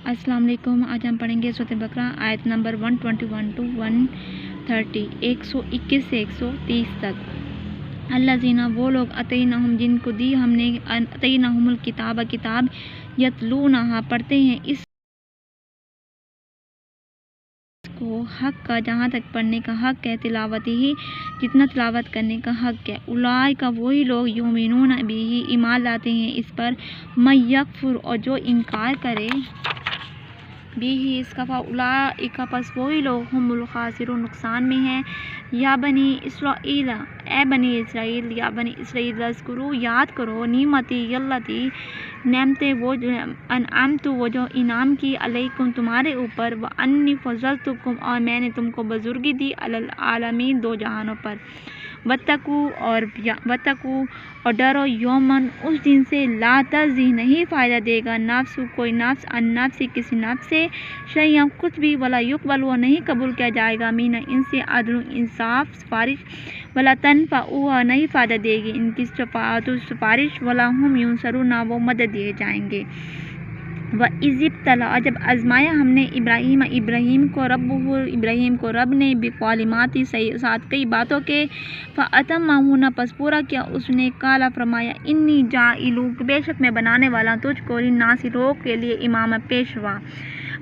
السلام علیکم۔ آج ہم پڑھیں گے سورۃ بقرہ آیت نمبر 121 to 130، 121 سے 130 تک۔ الذین وہ لوگ اتیناہم جن کو دی ہم نے اتیناہم الکتاب کتاب یتلونہا پڑھتے ہیں اس کو حق کا جہاں تک پڑھنے کا حق ہے، تلاوت ہی جتنا تلاوت کرنے کا حق ہے۔ اولئک وہی لوگ یؤمنون بہ ایمان لاتے ہیں اس پر، من یکفر اور جو انکار کرے بھی اس کا، فاولئک پس وہی لوگ ہم الخاسرون نقصان میں ہیں۔ یا بنی اسرائیل اے بنی اسرائیل، یا بنی اسرائیل اذکروا یاد کرو نعمتی التی نعمتیں وہ جو انعمت وہ جو انعام کی علیکم تمہارے اوپر، وانی فضلتکم اور میں نے تم کو بزرگی دی علی العالمین دو جہانوں پر۔ واتقوا اور ڈرو یومن اس دن سے لا تجزی نہیں فائدہ دے گا نفس کوئی نفس عن نفس کسی نفس سے شیئا کچھ بھی، ولا یقبل وہ نہیں قبول کیا جائے گا من ان سے عدل انصاف سفارش، ولا تنفعها نہیں فائدہ دے گی ان کی شفاعت سفارش، ولا هم ینصرون وہ مدد دیے جائیں گے۔ وَإِذِ ابْتَلَىٰ جب آزمایا ہم نے ابراہیم کو ابراہیم کو رب نے بکلمات ساتھ کئی باتوں کے، فَأَتَمَّهُنَّ پس پورا کیا اس نے، قال فرمایا انی جاعلک بے شک میں بنانے والا تجھ کو للناس لوگوں کے لیے امام پیشوا۔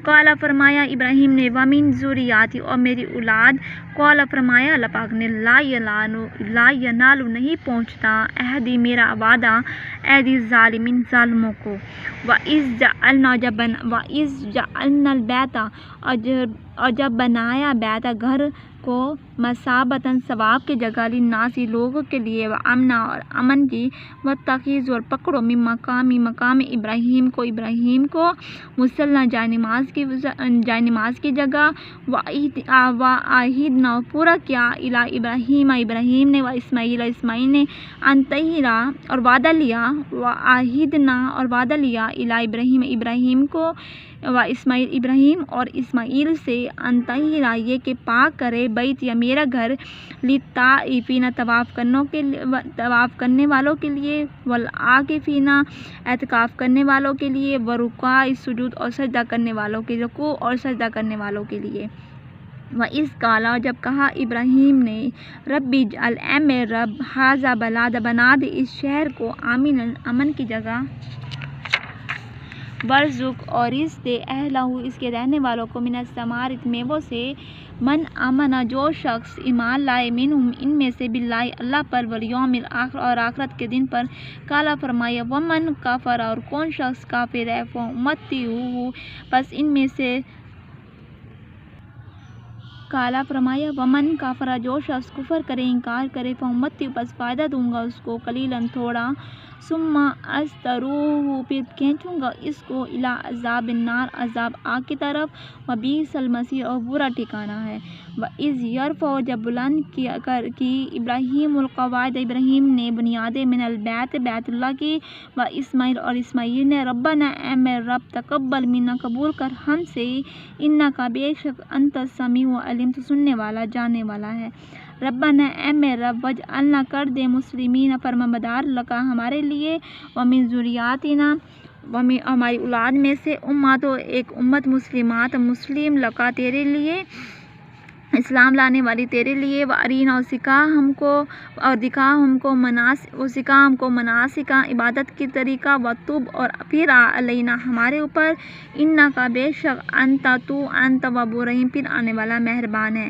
قال فرمایا ابراہیم نے ومن ذریتی اور میری اولاد، قال فرمایا اللہ پاک نے لا ینال نہیں پہنچتا عہدی میرا وعدہ عہدی ظالمین ظالموں کو۔ وَإِذْ جَعَلْنَا الْبَيْتَ اور جب بنایا بیت گھر کو مثابۃ ثواب کی جگہ للناس لوگوں کے لیے، وامنا اور امن کی، واتخذوا اور پکڑو من مقام ابراہیم کو مصلی جائے نماز کی جگہ، وعہدنا پورا کیا الی ابراہیم نے اسماعیل نے ان طہرا اور وعدہ لیا، وعہدنا اور وعدہ لیا الی ابراہیم کو ابراہیم اور اسماعیل سے ان طہرا یہ کہ پاک کرے بیت یا میرا گھر، للطائفین طواف کرنے والوں کے لیے، والعاکفین اعتکاف کرنے والوں کے لیے، ورکوع السجود اور سجدہ کرنے والوں کے، رکوع اور سجدہ کرنے والوں کے لیے۔ وَإِذْ قَالَ جب کہا ابراہیم نے، رب اجعل اے میرے رب، ھذا بلاد بنا دے اس شہر کو، آمنا امن کی جگہ، وارزق اور رزق دے اہلہ اس کے رہنے والوں کو، من الثمرات میووں سے، من آمنا جو شخص ایمان لائے، منہم ان میں سے، باللہ اللہ پر، والیوم الآخر اور آخرت کے دن پر، قال فرمایا ومن کفر اور کون شخص کافر ہے، فأمتعہ پس ان میں سے، قال فرمایا ومن کفر جو شخص کفر کرے انکار کرے، فأمتعہ پس فائدہ دوں گا اس کو، قلیلا تھوڑا، ثم اضطرہ پھر کھینچوں گا اس کو، الی عذاب النار عذاب آگ کی طرف، وبئس المصیر اور برا ٹھکانہ ہے۔ وَإِذْ يَرْفَعُ جب بلند کی ابراہیم القواعد ابراہیم نے بنیادیں، من البیت بیت اللہ کی، واسماعیل اور اسماعیل نے، ربنا اے میرے رب، تقبل منا قبول کر ہم سے، انک بے شک انت السمیع العلیم تو سننے والا جاننے والا ہے۔ ربنا اے میرے رب، وجعلنا کر دے مسلمین فرمانبردار لکا ہمارے لیے، ومن ذریاتنا ہماری اولاد میں سے، امت ایک امت مسلمات مسلم لکا تیرے لیے، اسلام لانے والی تیرے لیے، وارینا اور سکھا ہم کو مناسک عبادت کی طریقہ، وتوب اور پھر علینا ہمارے اوپر، انک بے شک انت تواب رحیم پھر آنے والا مہربان ہے۔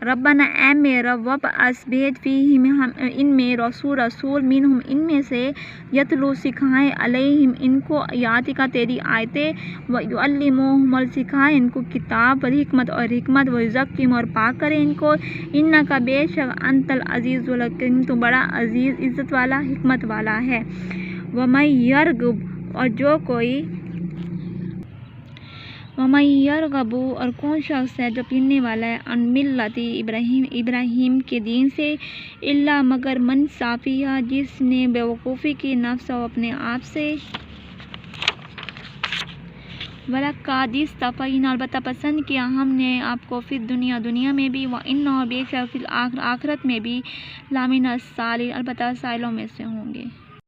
ربنا اے میرے رب، وابعث بھیج فیہم ان میں رسول منہم ان میں سے، یتلو سکھائے علیہم ان کو آیاتک تیری آیتیں، ویعلمہم اور سکھائے ان کو کتاب والحکمت اور حکمت، ویزکیہم اور پاک کرے ان کو، انک بے شک انت العزیز الحکیم تو بڑا عزیز عزت والا حکمت والا ہے۔ ومن یرغب اور کون شخص ہے جو پھرنے والا ہے، عن ملت ابراہیم کے دین سے، الا مگر من سفیہ جس نے بیوقوفی کی، نفسہ اپنے آپ سے، وَلَقَدِ اصْطَفَيْنَاكَ البتہ پسند کیا ہم نے آپ کو، فی دنیا میں بھی، وَإِنَّهُ بے شک فی الآخرت میں بھی، لَمِنَ الصَّالِحِینَ البتہ صالحوں میں سے ہوں گے۔